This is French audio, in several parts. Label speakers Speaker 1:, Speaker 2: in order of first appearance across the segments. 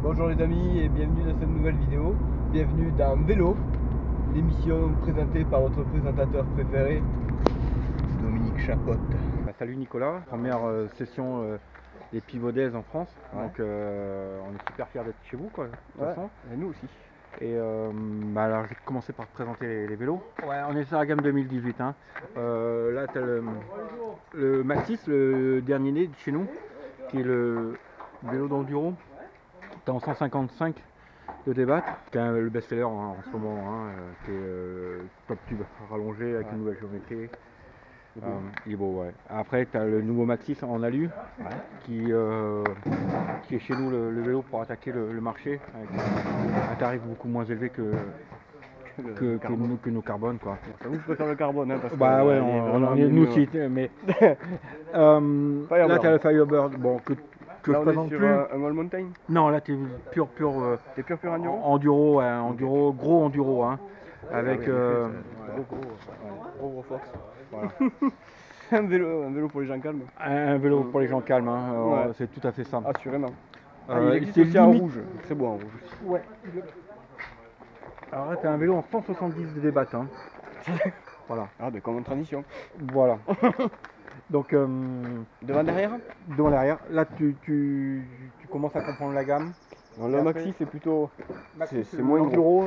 Speaker 1: Bonjour les amis et bienvenue dans cette nouvelle vidéo. Bienvenue dans Vélo, l'émission présentée par votre présentateur préféré, Dominique Chapotte.
Speaker 2: Salut Nicolas, première session des Pivot Days en France,
Speaker 1: Ouais.
Speaker 2: donc on est super fiers d'être chez vous quoi, de toute façon.
Speaker 1: Et nous aussi.
Speaker 2: Et alors je vais commencer par te présenter les vélos. Ouais, on est sur la gamme 2018. Hein. Là tu as le Maxis, le dernier né de chez nous, qui est le vélo d'enduro. Tu en 155 de débat, qui est le best-seller en ce moment, hein, qui est top tube rallongé avec une nouvelle géométrie. Il est beau, ouais. Après, tu as le nouveau Maxis en alu, qui est chez nous le vélo pour attaquer le marché avec un tarif beaucoup moins élevé que nos carbones, quoi.
Speaker 1: J'avoue que je préfère le carbone, hein, parce que
Speaker 2: Bah ouais, on est nous aussi, mais là tu as le Firebird, bon, que
Speaker 1: là,
Speaker 2: je présente plus.
Speaker 1: un All Mountain.
Speaker 2: Non, là tu es pur
Speaker 1: T'es pur enduro.
Speaker 2: enduro, ouais, enduro, gros enduro, hein, avec
Speaker 1: Gros force. Voilà. un vélo pour les gens calmes.
Speaker 2: un vélo pour les gens calmes, hein,
Speaker 1: Ouais.
Speaker 2: c'est tout à fait ça.
Speaker 1: Assurément. Il
Speaker 2: C'est
Speaker 1: existe aussi en
Speaker 2: limite-
Speaker 1: rouge, très beau en rouge.
Speaker 2: Ouais. Alors là, tu as un vélo en 170 de débat, hein. Voilà.
Speaker 1: Ah, ben comme en transition.
Speaker 2: Voilà. Donc,
Speaker 1: Devant, derrière.
Speaker 2: devant l'arrière, là tu commences à comprendre la gamme.
Speaker 1: Non, le Maxi c'est plutôt.
Speaker 2: Maxi,
Speaker 1: c'est moins gros.
Speaker 2: enduro,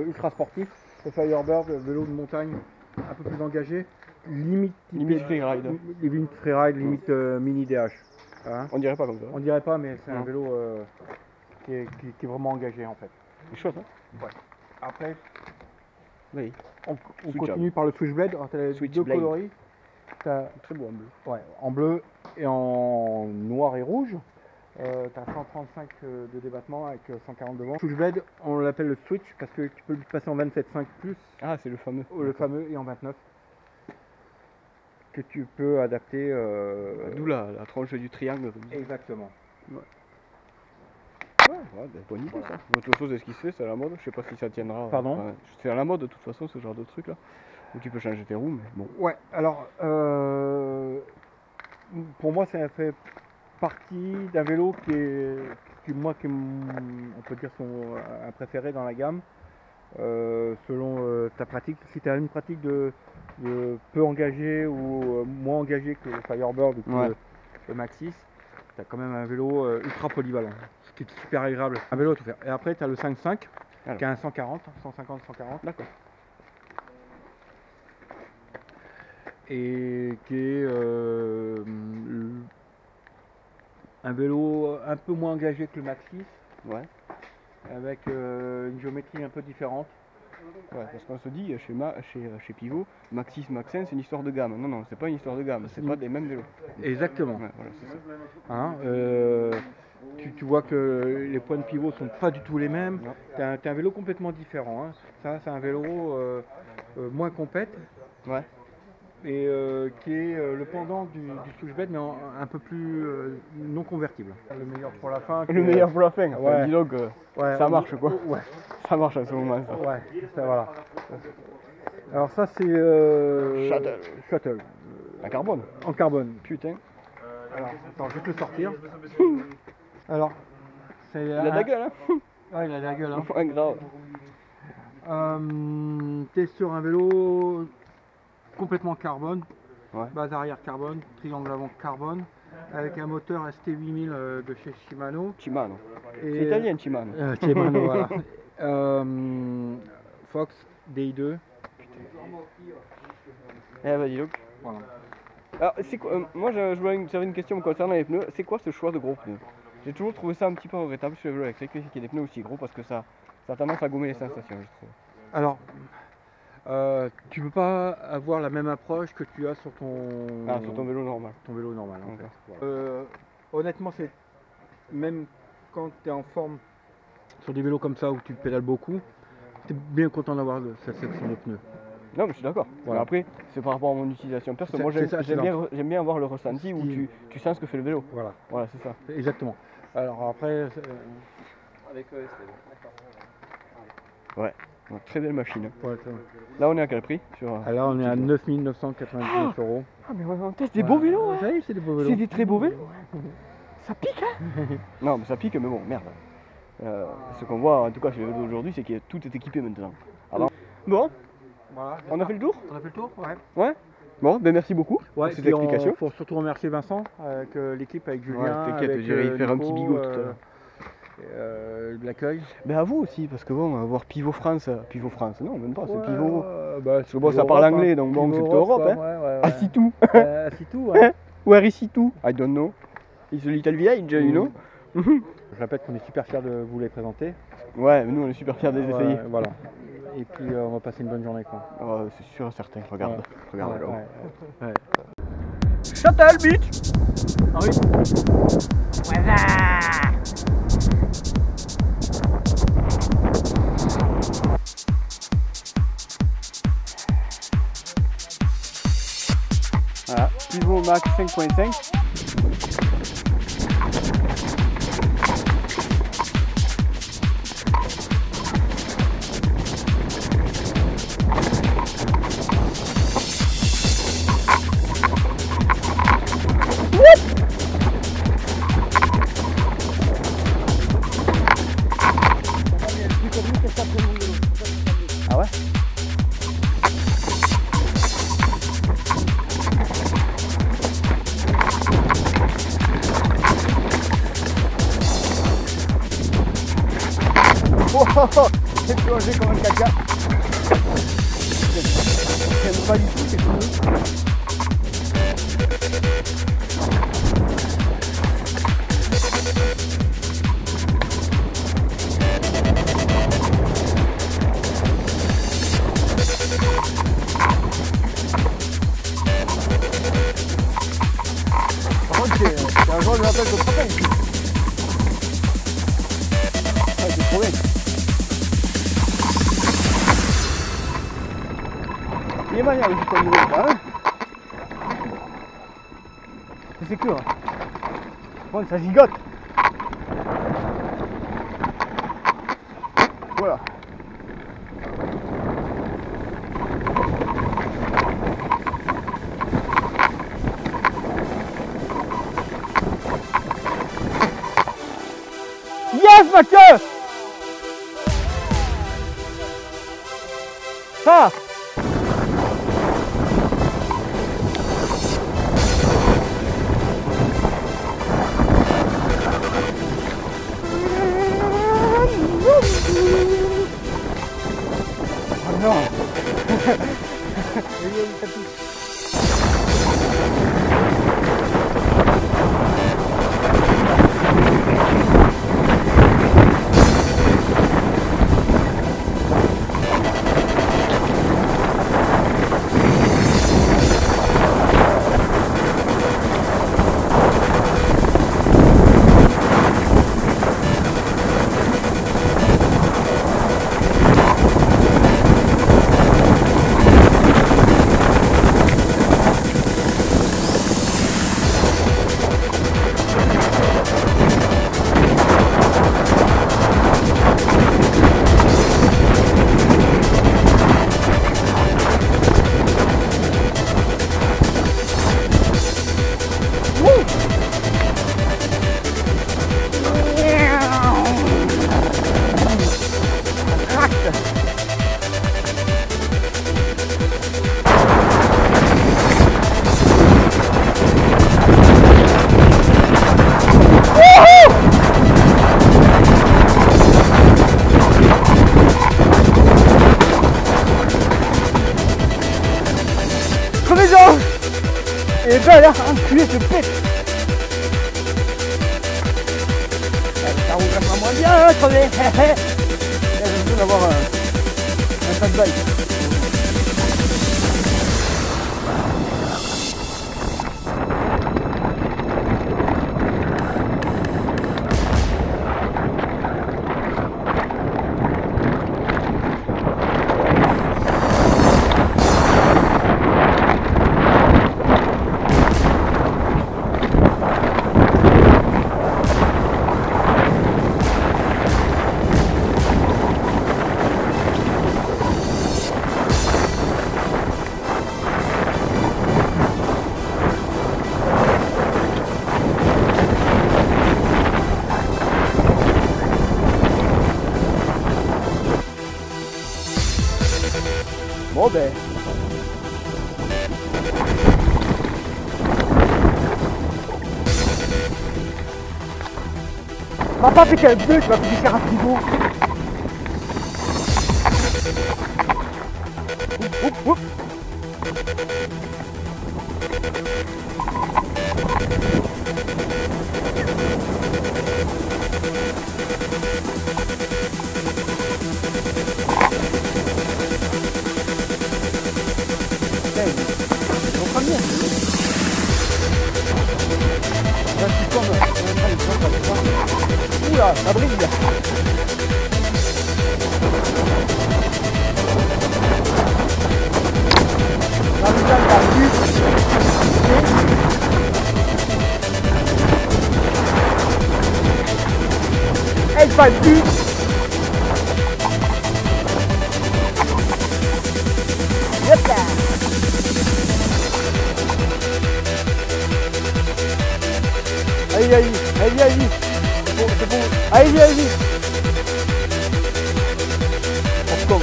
Speaker 2: ultra sportif. Le Firebird, vélo de montagne, un peu plus engagé. Limite
Speaker 1: freeride.
Speaker 2: Limite freeride, limite mini DH. Hein,
Speaker 1: On dirait pas comme ça.
Speaker 2: on dirait pas, mais c'est un
Speaker 1: Non.
Speaker 2: vélo qui est vraiment engagé en fait.
Speaker 1: C'est chouette, hein.
Speaker 2: Après,
Speaker 1: Oui.
Speaker 2: on
Speaker 1: Switchable.
Speaker 2: continue par le Switchblade. Alors, tu as deux
Speaker 1: Switchblade.
Speaker 2: coloris. T'as-
Speaker 1: Très beau en bleu.
Speaker 2: ouais, en bleu et en noir et rouge. Tu as 135 de débattement avec 140 devant. Switchblade, on l'appelle le Switch parce que tu peux le passer en 27.5 plus,
Speaker 1: Ah, c'est le fameux.
Speaker 2: le fameux, et en 29 que tu peux adapter.
Speaker 1: D'où la tranche du triangle.
Speaker 2: Exactement.
Speaker 1: Ouais, bonne idée ça. Autre chose, est-ce qu'il se fait, c'est à la mode. Je sais pas si ça tiendra.
Speaker 2: Pardon
Speaker 1: c'est à la mode de toute façon, ce genre de truc là. Où tu peux changer tes roues, mais bon.
Speaker 2: Ouais, alors pour moi, ça fait partie d'un vélo qui est on peut dire un préféré dans la gamme, selon ta pratique. Si tu as une pratique de peu engagée ou moins engagée que le Firebird ou que le Maxis, tu as quand même un vélo ultra polyvalent, ce qui est super agréable. Un vélo à tout faire. Et après, tu as le 5.5 qui a un 140, 150-140.
Speaker 1: D'accord.
Speaker 2: Et qui est un vélo un peu moins engagé que le Maxis,
Speaker 1: Ouais.
Speaker 2: avec une géométrie un peu différente.
Speaker 1: Ouais, parce qu'on se dit chez Pivot, Maxis, Maxen, c'est une histoire de gamme. Non, non, c'est pas une histoire de gamme, c'est pas des mêmes vélos.
Speaker 2: Exactement.
Speaker 1: Ouais, voilà, c'est ça.
Speaker 2: Hein, tu vois que les points de pivot sont pas du tout les mêmes.
Speaker 1: Non.
Speaker 2: T'as un vélo complètement différent. Hein. Ça, c'est un vélo moins compète.
Speaker 1: Ouais.
Speaker 2: Et qui est le pendant du Switchblade, mais un peu plus non convertible. Le meilleur pour la fin.
Speaker 1: Le meilleur pour la fin. Enfin,
Speaker 2: Ouais.
Speaker 1: dis donc,
Speaker 2: Ouais,
Speaker 1: ça marche quoi.
Speaker 2: Ouais,
Speaker 1: Ça marche à ce moment ça.
Speaker 2: ouais, ça voilà. Alors ça c'est Shuttle.
Speaker 1: La carbone.
Speaker 2: En carbone.
Speaker 1: Putain.
Speaker 2: Alors, attends, je vais te le sortir. Alors, c'est
Speaker 1: Il a de la gueule, hein.
Speaker 2: Ouais, il a de la gueule. Hein.
Speaker 1: Ouais, grave.
Speaker 2: T'es sur un vélo complètement carbone,
Speaker 1: Ouais.
Speaker 2: base arrière carbone, triangle avant carbone, avec un moteur ST8000 de chez Shimano.
Speaker 1: Shimano.
Speaker 2: Et,
Speaker 1: C'est italien, Shimano.
Speaker 2: Shimano, voilà. Fox DI2.
Speaker 1: Eh bah dis donc.
Speaker 2: Voilà.
Speaker 1: Alors, c'est quoi, moi j'avais une question concernant les pneus. C'est quoi ce choix de gros pneus? J'ai toujours trouvé ça un petit peu regrettable chez le vélo électrique, qu'il y ait des pneus aussi gros, parce que ça a tendance à gommer les sensations, je trouve.
Speaker 2: Alors, tu peux pas avoir la même approche que tu as sur
Speaker 1: Sur ton vélo normal.
Speaker 2: vélo normal. En
Speaker 1: D'accord.
Speaker 2: fait. Voilà. Honnêtement, c'est même quand tu es en forme sur des vélos comme ça où tu pédales beaucoup, tu es bien content d'avoir cette section de pneus.
Speaker 1: Non, mais je suis d'accord.
Speaker 2: Voilà.
Speaker 1: Après, c'est par rapport à mon utilisation perso.
Speaker 2: C'est-
Speaker 1: Moi,
Speaker 2: c'est ça, c'est
Speaker 1: j'aime bien avoir le ressenti où
Speaker 2: Style.
Speaker 1: tu sens ce que fait le vélo.
Speaker 2: Voilà,
Speaker 1: Voilà, c'est ça.
Speaker 2: exactement. Alors après,
Speaker 1: Avec Ouais, très belle machine.
Speaker 2: ouais,
Speaker 1: Là, on est à quel prix sur...
Speaker 2: alors on est à 9 999 €.
Speaker 1: Ah, mais on teste des beaux vélos, hein.
Speaker 2: Ça y est, c'est des beaux vélos.
Speaker 1: C'est des très beaux vélos. Ça pique, hein. Non, mais ça pique, mais bon, merde. Ce qu'on voit en tout cas chez les vélos d'aujourd'hui, c'est que tout est équipé maintenant. Avant... Bon,
Speaker 2: Voilà,
Speaker 1: on a fait le tour?
Speaker 2: On a fait le tour, ouais.
Speaker 1: Ouais. Bon, ben merci beaucoup
Speaker 2: Ouais,
Speaker 1: pour cette explication.
Speaker 2: Il faut surtout remercier Vincent avec l'équipe, avec Julien.
Speaker 1: Ouais, t'inquiète,
Speaker 2: avec,
Speaker 1: j'irai faire un
Speaker 2: Nico,
Speaker 1: petit bigot tout à l'heure.
Speaker 2: De l'accueil.
Speaker 1: Ben à vous aussi, parce que bon, voir Pivot France, non, même pas, c'est Pivot.
Speaker 2: Bah,
Speaker 1: Parce que bon, ça parle anglais, donc bon, c'est plutôt Europe, hein.
Speaker 2: Ouais.
Speaker 1: Assitou.
Speaker 2: Assitou, ouais.
Speaker 1: Where is Assitou? I don't know. It's a little village, you know.
Speaker 2: Je répète qu'on est super fiers de vous les présenter.
Speaker 1: Ouais, mais nous on est super fiers de les essayer.
Speaker 2: Voilà. Et puis on va passer une bonne journée, quoi.
Speaker 1: C'est sûr et certain, regarde. Regarde là.
Speaker 2: Ouais.
Speaker 1: Chantal, bitch!
Speaker 2: Ah oui.
Speaker 1: Voilà, Pivot Max 5.5. Ah ouais? Oh, c'est plongé comme un caca. J'aime pas du tout, c'est fini. Par contre, c'est un joueur de l'appel de Trapin ici. Ah, c'est trop bien. Il est manière le système niveau là, hein. C'est que hein. Bon, ça gigote. Voilà. Yes, Mathieu! Ah! Oh non! Crevaison! Et ben là, enculé ce pète! Ça roule vraiment moins bien, hein, crevé! J'ai l'impression d'avoir un fat bike. ben... Papa fait quel bleu, tu vas plus faire un frigo. Oup, oup, oup. Oula, ça brille. La putain de la pute. Elle va le but. Yep là. Allez, allez, allez, allez. C'est bon. Allez, allez. On se compte.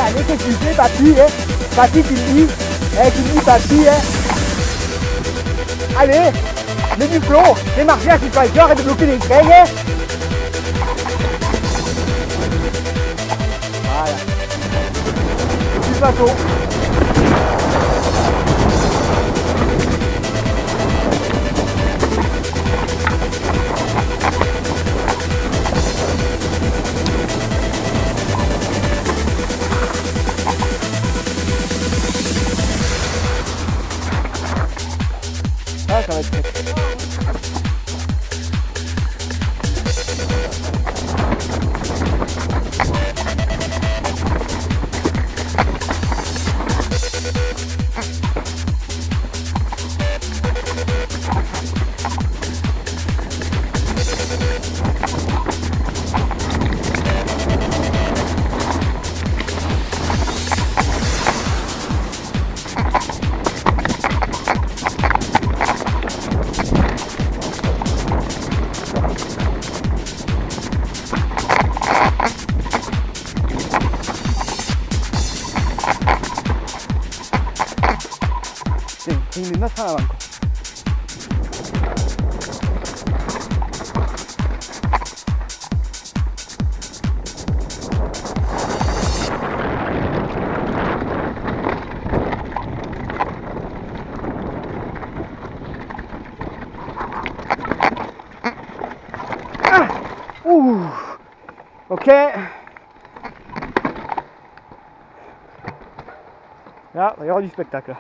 Speaker 1: Allez, qu'est-ce que tu fais, papy, hein? Papy, tu me dis. Eh, tu me dis, papy, hein? Allez, mets du plomb. Démarre-bien, si tu fais le arrête de bloquer les graines, hein? Voilà. Du bateau. Ah, ça va être très... C'est une autre à l'avant. Ah, ouh, ok. Là, il y aura du spectacle.